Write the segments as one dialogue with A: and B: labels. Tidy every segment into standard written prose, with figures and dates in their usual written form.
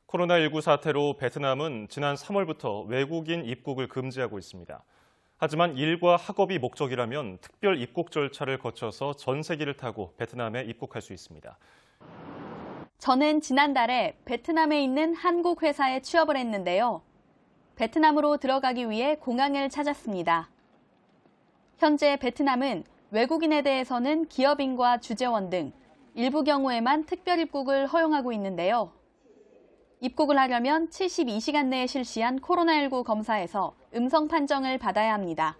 A: 코로나19 사태로 베트남은 지난 3월부터 외국인 입국을 금지하고 있습니다. 하지만 일과 학업이 목적이라면 특별 입국 절차를 거쳐서 전세기를 타고 베트남에 입국할 수 있습니다.
B: 저는 지난달에 베트남에 있는 한국 회사에 취업을 했는데요. 베트남으로 들어가기 위해 공항을 찾았습니다. 현재 베트남은 외국인에 대해서는 기업인과 주재원 등 일부 경우에만 특별 입국을 허용하고 있는데요. 입국을 하려면 72시간 내에 실시한 코로나19 검사에서 음성 판정을 받아야 합니다.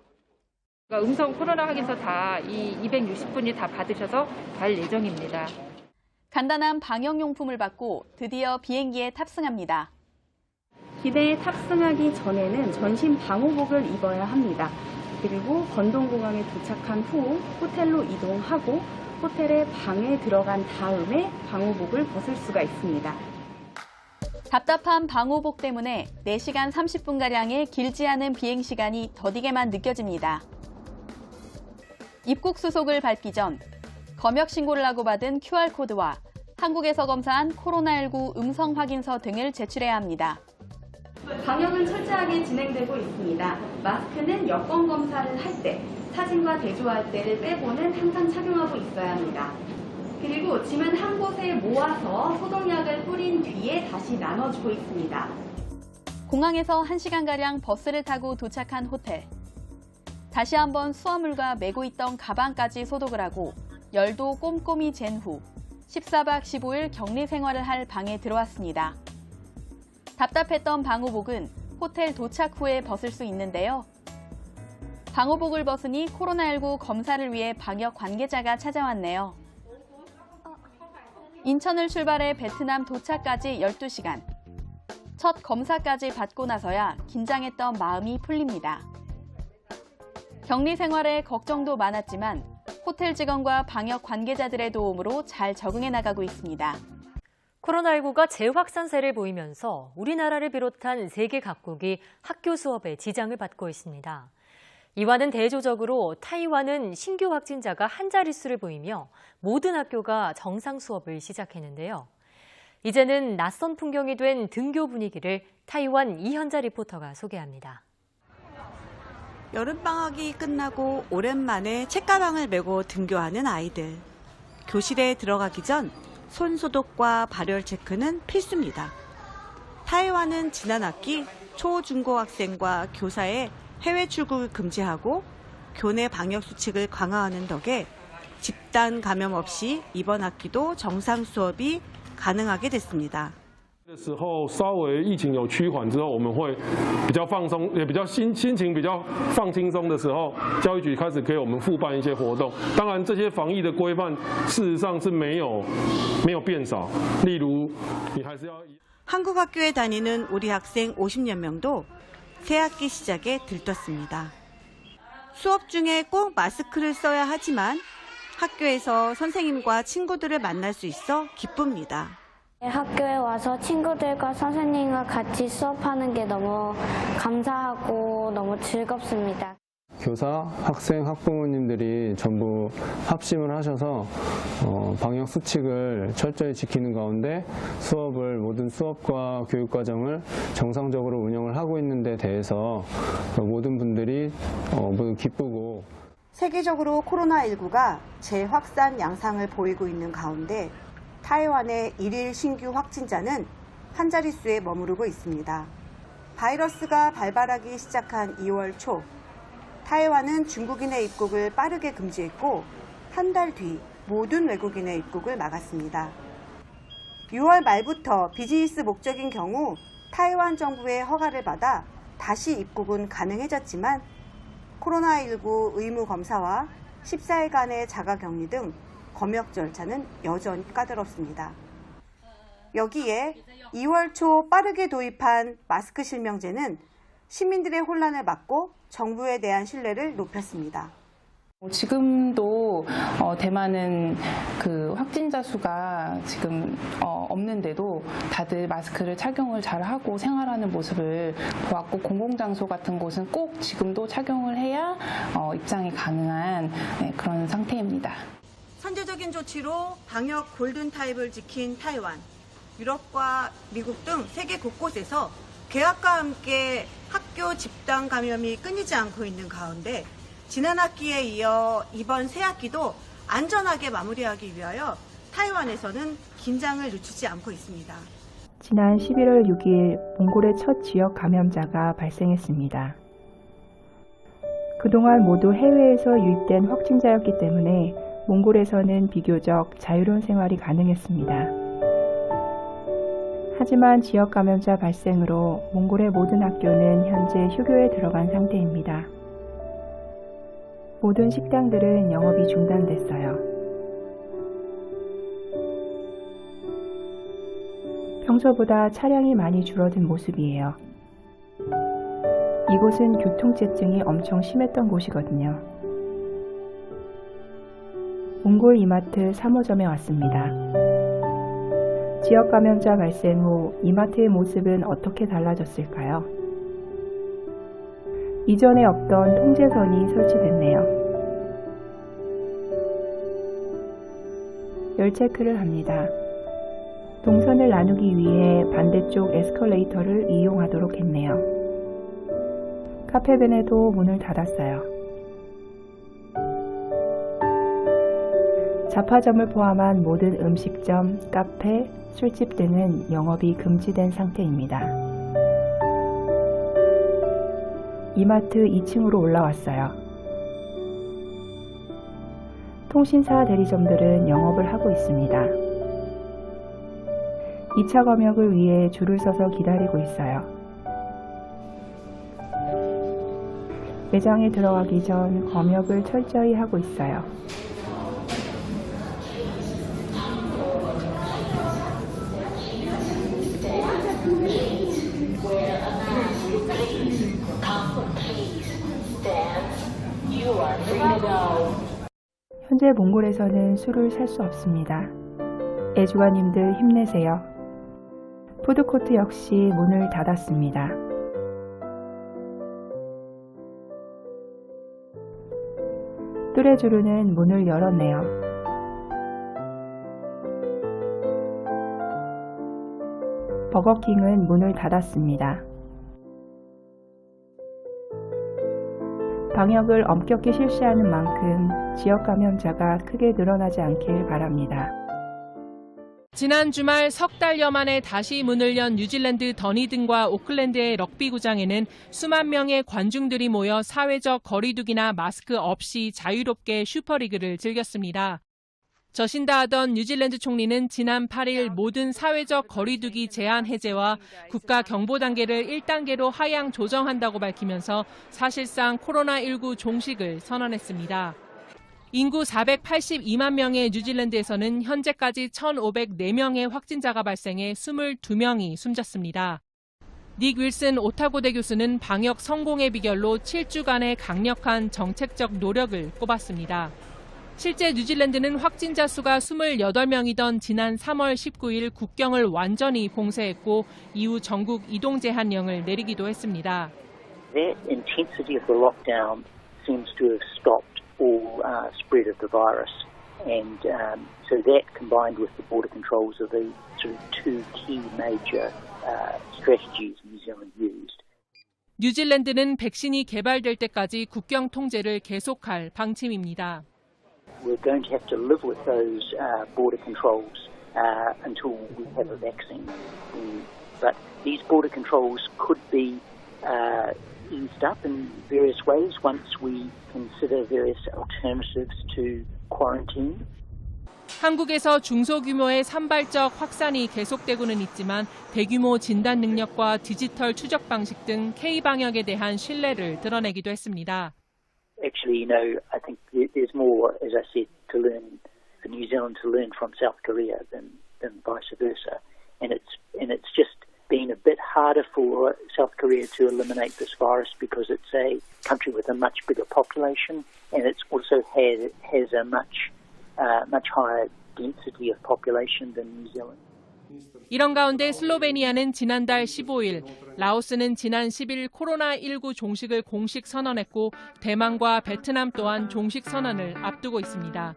C: 음성 코로나 확인서 다 260분이 다 받으셔서 갈 예정입니다.
B: 간단한 방역용품을 받고 드디어 비행기에 탑승합니다.
D: 기내에 탑승하기 전에는 전신 방호복을 입어야 합니다. 그리고 건동공항에 도착한 후 호텔로 이동하고 호텔의 방에 들어간 다음에 방호복을 벗을 수가 있습니다.
B: 답답한 방호복 때문에 4시간 30분가량의 길지 않은 비행시간이 더디게만 느껴집니다. 입국 수속을 밟기 전 검역 신고를 하고 받은 QR코드와 한국에서 검사한 코로나19 음성 확인서 등을 제출해야 합니다.
D: 방역은 철저하게 진행되고 있습니다. 마스크는 여권 검사를 할 때, 사진과 대조할 때를 빼고는 항상 착용하고 있어야 합니다. 그리고 짐은 한 곳에 모아서 소독약을 뿌린 뒤에 다시 나눠주고 있습니다.
B: 공항에서 1시간가량 버스를 타고 도착한 호텔. 다시 한번 수화물과 메고 있던 가방까지 소독을 하고 열도 꼼꼼히 잰 후 14박 15일 격리 생활을 할 방에 들어왔습니다. 답답했던 방호복은 호텔 도착 후에 벗을 수 있는데요. 방호복을 벗으니 코로나19 검사를 위해 방역 관계자가 찾아왔네요. 인천을 출발해 베트남 도착까지 12시간. 첫 검사까지 받고 나서야 긴장했던 마음이 풀립니다. 격리 생활에 걱정도 많았지만 호텔 직원과 방역 관계자들의 도움으로 잘 적응해 나가고 있습니다.
E: 코로나19가 재확산세를 보이면서 우리나라를 비롯한 세계 각국이 학교 수업에 지장을 받고 있습니다. 이와는 대조적으로 타이완은 신규 확진자가 한 자릿수를 보이며 모든 학교가 정상 수업을 시작했는데요. 이제는 낯선 풍경이 된 등교 분위기를 타이완 이현자 리포터가 소개합니다.
F: 여름방학이 끝나고 오랜만에 책가방을 메고 등교하는 아이들. 교실에 들어가기 전 손 소독과 발열 체크는 필수입니다. 타이완은 지난 학기 초, 중고 학생과 교사의 해외 출국을 금지하고 교내 방역 수칙을 강화하는 덕에 집단 감염 없이 이번 학기도 정상 수업이 가능하게 됐습니다.
G: 时候稍微疫情有趋缓之后，我们会比较放松，也比较心情比较放轻松的时候，教育局开始给我们复办一些活动。当然，这些防疫的规范事实上是没有变少。例如，你还是要
F: 한국 학교에 다니는 우리 학생 50여 명도 새 학기 시작에 들떴습니다. 수업 중에 꼭 마스크를 써야 하지만 학교에서 선생님과 친구들을 만날 수 있어 기쁩니다.
H: 학교에 와서 친구들과 선생님과 같이 수업하는 게 너무 감사하고 너무 즐겁습니다.
I: 교사, 학생, 학부모님들이 전부 합심을 하셔서 방역 수칙을 철저히 지키는 가운데 모든 수업과 교육 과정을 정상적으로 운영을 하고 있는 데 대해서 모든 분들이 모두 기쁘고
F: 세계적으로 코로나19가 재확산 양상을 보이고 있는 가운데 타이완의 일일 신규 확진자는 한 자릿수에 머무르고 있습니다. 바이러스가 발발하기 시작한 2월 초, 타이완은 중국인의 입국을 빠르게 금지했고 한 달 뒤 모든 외국인의 입국을 막았습니다. 6월 말부터 비즈니스 목적인 경우 타이완 정부의 허가를 받아 다시 입국은 가능해졌지만 코로나19 의무 검사와 14일간의 자가격리 등 검역 절차는 여전히 까다롭습니다. 여기에 2월 초 빠르게 도입한 마스크 실명제는 시민들의 혼란을 막고 정부에 대한 신뢰를 높였습니다.
J: 지금도 대만은 그 확진자 수가 지금 없는데도 다들 마스크를 착용을 잘 하고 생활하는 모습을 보았고 공공장소 같은 곳은 꼭 지금도 착용을 해야 입장이 가능한 그런 상태입니다.
F: 선제적인 조치로 방역 골든타입을 지킨 타이완. 유럽과 미국 등 세계 곳곳에서 개학과 함께 학교 집단 감염이 끊이지 않고 있는 가운데 지난 학기에 이어 이번 새 학기도 안전하게 마무리하기 위하여 타이완에서는 긴장을 늦추지 않고 있습니다.
K: 지난 11월 6일 몽골의 첫 지역 감염자가 발생했습니다. 그동안 모두 해외에서 유입된 확진자였기 때문에 몽골에서는 비교적 자유로운 생활이 가능했습니다. 하지만 지역 감염자 발생으로 몽골의 모든 학교는 현재 휴교에 들어간 상태입니다. 모든 식당들은 영업이 중단됐어요. 평소보다 차량이 많이 줄어든 모습이에요. 이곳은 교통체증이 엄청 심했던 곳이거든요. 몽골 이마트 3호점에 왔습니다. 지역 감염자 발생 후 이마트의 모습은 어떻게 달라졌을까요? 이전에 없던 통제선이 설치됐네요. 열 체크를 합니다. 동선을 나누기 위해 반대쪽 에스컬레이터를 이용하도록 했네요. 카페벤에도 문을 닫았어요. 잡화점을 포함한 모든 음식점, 카페, 술집 등은 영업이 금지된 상태입니다. 이마트 2층으로 올라왔어요. 통신사 대리점들은 영업을 하고 있습니다. 2차 검역을 위해 줄을 서서 기다리고 있어요. 매장에 들어가기 전 검역을 철저히 하고 있어요. 현재 몽골에서는 술을 살 수 없습니다. 애주가님들 힘내세요. 푸드코트 역시 문을 닫았습니다. 뚜레쥬르는 문을 열었네요. 버거킹은 문을 닫았습니다. 방역을 엄격히 실시하는 만큼 지역 감염자가 크게 늘어나지 않길 바랍니다.
L: 지난 주말 석 달여 만에 다시 문을 연 뉴질랜드 더니든과 오클랜드의 럭비구장에는 수만 명의 관중들이 모여 사회적 거리두기나 마스크 없이 자유롭게 슈퍼리그를 즐겼습니다. 저신다하던 뉴질랜드 총리는 지난 8일 모든 사회적 거리두기 제한 해제와 국가 경보 단계를 1단계로 하향 조정한다고 밝히면서 사실상 코로나19 종식을 선언했습니다. 인구 482만 명의 뉴질랜드에서는 현재까지 1,504명의 확진자가 발생해 22명이 숨졌습니다. 닉 윌슨 오타고대 교수는 방역 성공의 비결로 7주간의 강력한 정책적 노력을 꼽았습니다. 실제 뉴질랜드는 확진자 수가 28명이던 지난 3월 19일 국경을 완전히 봉쇄했고 이후 전국 이동 제한령을 내리기도 했습니다.
M: That intensity of the lockdown seems to have stopped all spread of the virus, and so that combined with the border controls are the sort of two key major strategies New Zealand used.
L: 뉴질랜드는 백신이 개발될 때까지 국경 통제를 계속할 방침입니다.
M: We're going to have to live with those border controls until we have a vaccine. But these border controls could be eased up in various ways once we consider various alternatives to quarantine.
L: 한국에서 중소규모의 산발적 확산이 계속되고는 있지만 대규모 진단 능력과 디지털 추적 방식 등 K-방역에 대한 신뢰를 드러내기도 했습니다.
M: Actually, I think there's more, as I said, to learn for New Zealand to learn from South Korea than vice versa, and it's just been a bit harder for South Korea to eliminate this virus because it's a country with a much bigger population, and it's also has a much higher density of population than New Zealand.
L: 이런 가운데 슬로베니아는 지난달 15일, 라오스는 지난 10일 코로나19 종식을 공식 선언했고 대만과 베트남 또한 종식 선언을 앞두고 있습니다.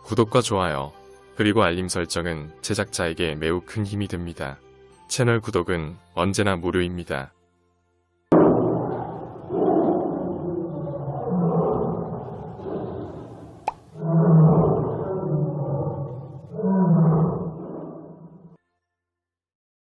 N: 구독과 좋아요, 그리고 알림 설정은 제작자에게 매우 큰 힘이 됩니다. 채널 구독은 언제나 무료입니다.